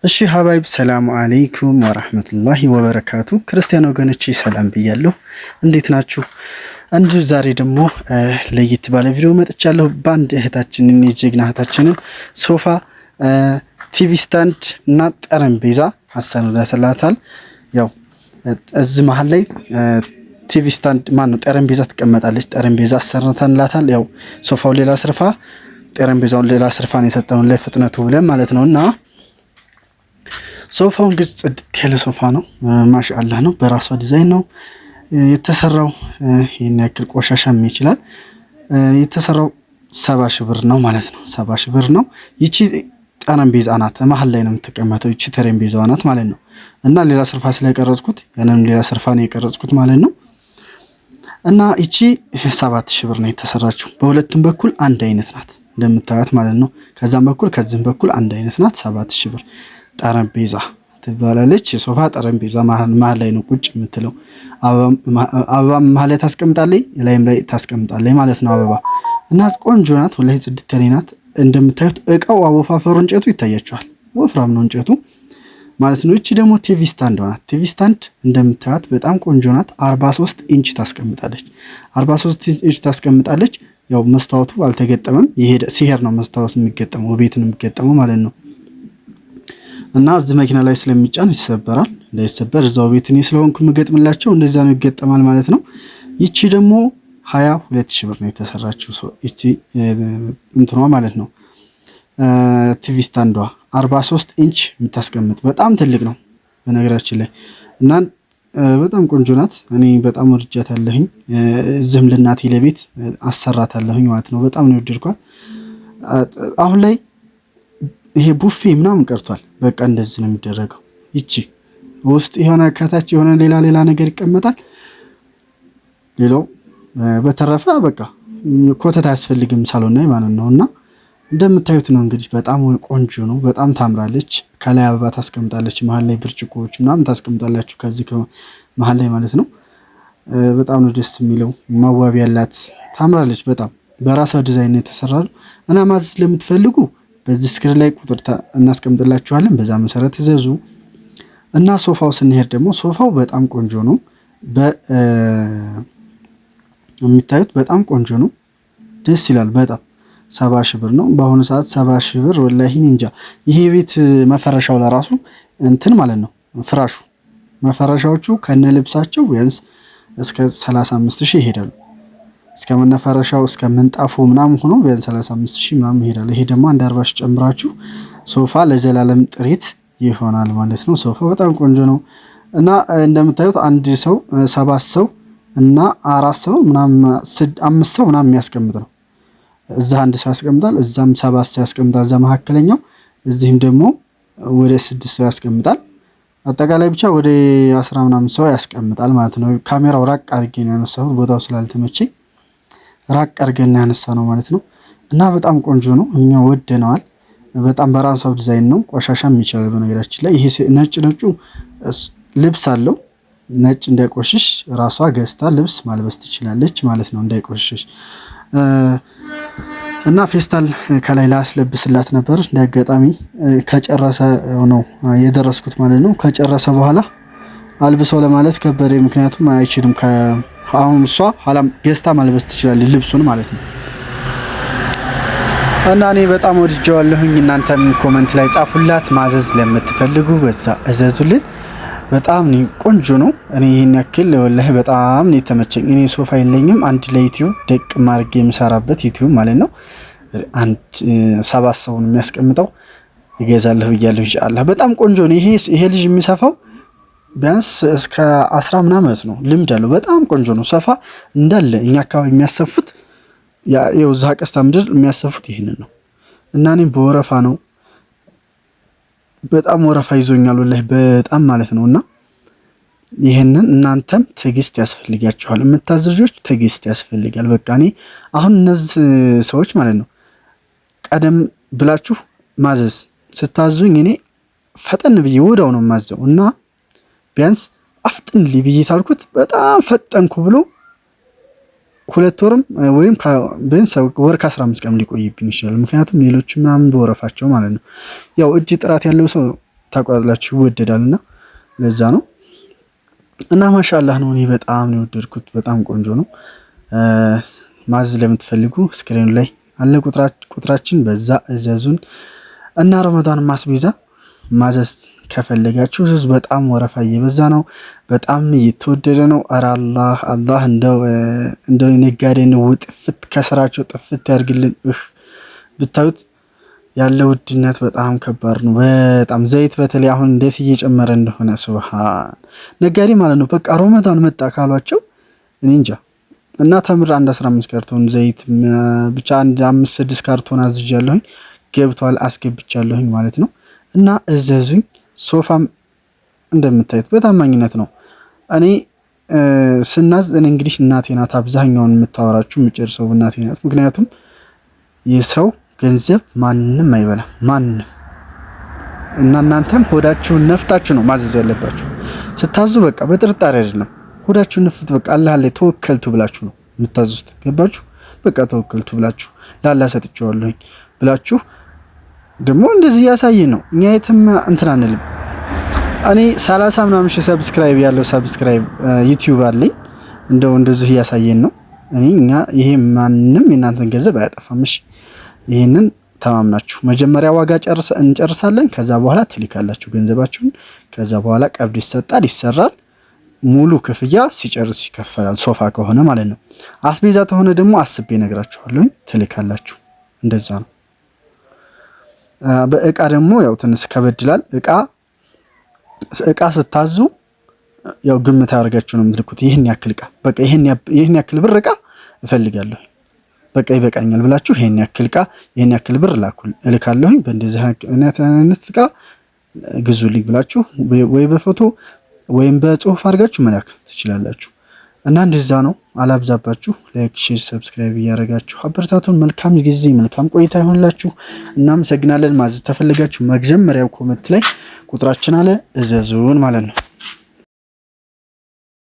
እሺ ሀባይብ ሰላም አለይኩም ወራህመቱላሂ ወበረካቱ። ክርስቲያን ወገኖቼ ሰላም ብያለሁ። እንዴት ናችሁ? አንድ ዛሬ ደግሞ ለየት ባለ ቪዲዮ መጥቻለሁ። ባንድ እህታችንን የጀግና እህታችንን ሶፋ፣ ቲቪ ስታንድ እና ጠረጴዛ አሰናድተንላታል። ያው እዚህ መሀል ላይ ቲቪ ስታንድ ጠረጴዛ ትቀመጣለች። ጠረጴዛ አሰናድተንላታል። ያው ሶፋው ሌላ ስርፋ፣ ጠረጴዛውን ሌላ ስርፋን የሰጠነው ለፍጥነቱ ብለን ማለት ነውና ሶፋው እንግዲህ ጽድት ያለ ሶፋ ነው። ማሻአላህ ነው። በራሷ ዲዛይን ነው የተሰራው። ይሄን ያክል ቆሻሻም ይችላል። የተሰራው 70 ሺህ ብር ነው ማለት ነው። 70 ሺህ ብር ነው። ይቺ ጠረጴዛ ናት። መሀል ላይ ነው የምትቀመጠው። ይቺ ጠረጴዛዋ ናት ማለት ነው። እና ሌላ ስርፋ ስለቀረጽኩት ያንንም ሌላ ስርፋ ነው የቀረጽኩት ማለት ነው። እና ይቺ 7 ሺህ ብር ነው የተሰራችው። በሁለቱም በኩል አንድ አይነት ናት እንደምታዩት ማለት ነው። ከዛም በኩል ከዚህም በኩል አንድ አይነት ናት። 7 ሺህ ብር ጠረጴዛ ትባላለች። የሶፋ ጠረጴዛ መሀል ላይ ነው ቁጭ የምትለው። አበባ መሀል ላይ ታስቀምጣለች፣ ላይም ላይ ታስቀምጣለች ማለት ነው አበባ። እና ቆንጆ ናት ወላሂ፣ ጽድት ያለች ናት። እንደምታዩት እቃው አወፋፈሩ እንጨቱ ይታያቸዋል። ወፍራም ነው እንጨቱ ማለት ነው። እቺ ደግሞ ቲቪ ስታንድ ናት። ቲቪ ስታንድ እንደምታዩት በጣም ቆንጆ ናት። 43 ኢንች ታስቀምጣለች። 43 ኢንች ታስቀምጣለች። ያው መስታወቱ አልተገጠመም። ሲሄድ ነው መስታወት የሚገጠመው፣ ቤት ነው የሚገጠመው ማለት ነው። እና እዚህ መኪና ላይ ስለሚጫን ይሰበራል። እንዳይሰበር እዛው ቤት እኔ ስለሆንኩ የምገጥምላቸው እንደዛ ነው ይገጠማል ማለት ነው። ይቺ ደግሞ 22 ሺህ ብር ነው የተሰራችው። ይቺ እንትኗ ማለት ነው ቲቪ ስታንዷ 43 ኢንች የምታስቀምጥ በጣም ትልቅ ነው በነገራችን ላይ። እና በጣም ቆንጆ ናት። እኔ በጣም ወድጃታለሁኝ። እዚህም ለእናቴ ለቤት አሰራታለሁኝ ማለት ነው። በጣም ነው የወደድኳት። አሁን ላይ ይሄ ቡፌ ምናምን ቀርቷል። በቃ እንደዚህ ነው የሚደረገው። ይቺ ውስጥ የሆነ ከታች የሆነ ሌላ ነገር ይቀመጣል። ሌላው በተረፈ በቃ ኮተት አያስፈልግም ሳሎን ላይ ማለት ነው። እና እንደምታዩት ነው እንግዲህ በጣም ቆንጆ ነው። በጣም ታምራለች። ከላይ አበባ ታስቀምጣለች። መሀል ላይ ብርጭቆዎች ምናምን ታስቀምጣላችሁ ከዚህ መሀል ላይ ማለት ነው። በጣም ነው ደስ የሚለው። መዋቢያ ያላት ታምራለች በጣም። በራሷ ዲዛይን የተሰራው እና ማዘዝ ለምትፈልጉ በዚህ ስክሪን ላይ ቁጥር እናስቀምጥላችኋለን። በዛ መሰረት እዘዙ። እና ሶፋው ስንሄድ ደግሞ ሶፋው በጣም ቆንጆ ነው። የሚታዩት በጣም ቆንጆ ነው። ደስ ይላል በጣም። 70 ሺህ ብር ነው በአሁኑ ሰዓት። 70 ሺህ ብር ወላሂ እንጃ። ይሄ ቤት መፈረሻው ለራሱ እንትን ማለት ነው። ፍራሹ መፈረሻዎቹ ከነ ልብሳቸው ቢያንስ እስከ 35 ሺህ ይሄዳሉ። እስከ መነፈረሻው እስከ ምንጣፉ ምናምን ሆኖ ቢያንስ 35 ሺህ ምናምን ይሄዳል። ይሄ ደግሞ አንድ 40 ሺህ ጨምራችሁ ሶፋ ለዘላለም ጥሪት ይሆናል ማለት ነው። ሶፋ በጣም ቆንጆ ነው። እና እንደምታዩት አንድ ሰው 7 ሰው እና 4 ሰው ምናምን 5 ሰው ምናምን የሚያስቀምጥ ነው። እዛ አንድ ሰው ያስቀምጣል፣ እዛም 7 ሰው ያስቀምጣል። እዛ መካከለኛው እዚህም ደግሞ ወደ 6 ሰው ያስቀምጣል። አጠቃላይ ብቻ ወደ 10 ምናምን ሰው ያስቀምጣል ማለት ነው። ካሜራው ራቅ አድርጌ ነው ያነሳሁት ቦታው ስላልተመቸኝ ራቅ አድርገን ያነሳ ነው ማለት ነው። እና በጣም ቆንጆ ነው። እኛ ወደነዋል በጣም። በራሷ ዲዛይን ነው። ቆሻሻም ይችላል በነገራችን ላይ። ይሄ ነጭ ልብስ አለው። ነጭ እንዳይቆሽሽ ራሷ ገዝታ ልብስ ማልበስ ትችላለች ማለት ነው እንዳይቆሽሽ። እና ፌስታል ከላይ ላስለብስላት ነበር እንዳጋጣሚ ከጨረሰ ነው የደረስኩት ማለት ነው። ከጨረሰ በኋላ አልብሰው ለማለት ከበደ። ምክንያቱም አይችልም። አሁን እሷ ኋላም ገዝታ ማልበስ ትችላለች ልብሱን ማለት ነው። እና እኔ በጣም ወድጄዋለሁኝ። እናንተም ኮሜንት ላይ ጻፉላት። ማዘዝ ለምትፈልጉ በዛ እዘዙልን። በጣም ቆንጆ ነው። እኔ ይሄን ያክል ወላሂ በጣም ነው የተመቸኝ። እኔ ሶፋ የለኝም። አንድ ለዩቲዩብ ደቅ ማርጌ የምሰራበት ዩቲዩብ ማለት ነው። አንድ 7 ሰው ነው የሚያስቀምጠው። ይገዛለሁ ብያለሁ ኢንሻአላህ። በጣም ቆንጆ ነው። ይሄ ልጅ የሚሰፋው ቢያንስ እስከ 10 ምናምን ዓመት ነው ልምድ አለው። በጣም ቆንጆ ነው። ሰፋ እንዳለ እኛ አካባቢ የሚያሰፉት ያው እዛ ቀስታ ምድር የሚያሰፉት ይሄንን ነው። እና እኔ በወረፋ ነው። በጣም ወረፋ ይዞኛል ወላሂ በጣም ማለት ነውና ይሄንን እናንተም ትዕግስት ያስፈልጋችኋል። የምታዘዦች ትዕግስት ያስፈልጋል። በቃ እኔ አሁን እነዚህ ሰዎች ማለት ነው ቀደም ብላችሁ ማዘዝ ስታዙኝ እኔ ፈጠን ብዬ ወዳው ነው ማዘው እና ቢያንስ አፍጥን ልብዬ ታልኩት በጣም ፈጠንኩ ብሎ 2 ወርም ወይም ቢያንስ ወር ከ15 ቀን ሊቆይብኝ ይችላል። ምክንያቱም ሌሎች ምናምን በወረፋቸው ማለት ነው። ያው እጅ ጥራት ያለው ሰው ታቋላችሁ ይወደዳልና ለዛ ነው። እና ማሻአላህ ነው። እኔ በጣም ነው የወደድኩት። በጣም ቆንጆ ነው። ማዘዝ ለምትፈልጉ ስክሪኑ ላይ አለ ቁጥራችን፣ በዛ እዘዙን። እና ረመዳን ማስቤዛ ማዘዝ ከፈለጋችሁ እዘዙ። በጣም ወረፋ እየበዛ ነው። በጣም እየተወደደ ነው። ኧረ አላህ እንደው ነጋዴ ነው ጥፍት ከስራቸው ጥፍት ያርግልን። ብታዩት ያለ ውድነት በጣም ከባድ ነው። በጣም ዘይት በተለይ አሁን እንዴት እየጨመረ እንደሆነ ሱብሃን ነጋዴ ማለት ነው። በቃ ረመዳን መጣ ካሏቸው እኔ እንጃ። እና ተምር አንድ 15 ካርቶን ዘይት ብቻ አንድ 5-6 ካርቶን አዝዣለሁኝ። ገብቷል አስገብቻለሁኝ ማለት ነው። እና እዘዙኝ። ሶፋም እንደምታዩት በታማኝነት ነው። እኔ ስናዝ እኔ እንግዲህ እናቴ ናት አብዛኛውን የምታወራችሁ የምጨርሰው እናቴ ናት። ምክንያቱም የሰው ገንዘብ ማንንም አይበላም ማንንም። እና እናንተም ሆዳችሁን ነፍታችሁ ነው ማዘዝ ያለባችሁ። ስታዙ በቃ በጥርጣሬ አይደለም። ሆዳችሁን ነፍት በቃ አላህ ላይ ተወከልቱ ብላችሁ ነው የምታዙት። ገባችሁ? በቃ ተወከልቱ ብላችሁ ላላ ሰጥቼዋለሁኝ ብላችሁ ደግሞ እንደዚህ ያሳየ ነው። እኛ የትም እንትን አንልም። እኔ 30 ምናምን ሺህ ሰብስክራይብ ያለው ሰብስክራይብ ዩቲዩብ አለኝ። እንደዚህ ያሳየን ነው። ይሄ ማንንም የእናንተን ገንዘብ አያጠፋም። እሺ ይሄንን ተማምናችሁ መጀመሪያ ዋጋ እንጨርሳለን። ከዛ በኋላ ትልካላችሁ ገንዘባችሁን። ከዛ በኋላ ቀብድ ይሰጣል፣ ይሰራል። ሙሉ ክፍያ ሲጨርስ ይከፈላል። ሶፋ ከሆነ ማለት ነው። አስቤዛ ከሆነ ደግሞ አስቤ ነግራችኋለሁ፣ ትልካላችሁ። እንደዛ ነው። በእቃ ደግሞ ያው ትንሽ ከበድላል። እቃ ስታዙ ያው ግምት አድርጋችሁ ነው የምትልኩት። ይሄን ያክል እቃ በቃ ይሄን ያክል ብር እቃ እፈልጋለሁ በቃ ይበቃኛል ብላችሁ ይሄን ያክል እቃ ይሄን ያክል ብር እልካለሁኝ በእንደዚህ አይነት እቃ ግዙልኝ ብላችሁ ወይ በፎቶ ወይም በጽሁፍ አድርጋችሁ መላክ ትችላላችሁ። እና እንደዛ ነው። አላብዛባችሁ። ላይክ፣ ሼር፣ ሰብስክራይብ እያደረጋችሁ አበረታቱን። መልካም ጊዜ መልካም ቆይታ ይሁንላችሁ። እናመሰግናለን። ማዘዝ ተፈልጋችሁ መጀመሪያው ኮሜንት ላይ ቁጥራችን አለ እዘዙን ማለት ነው።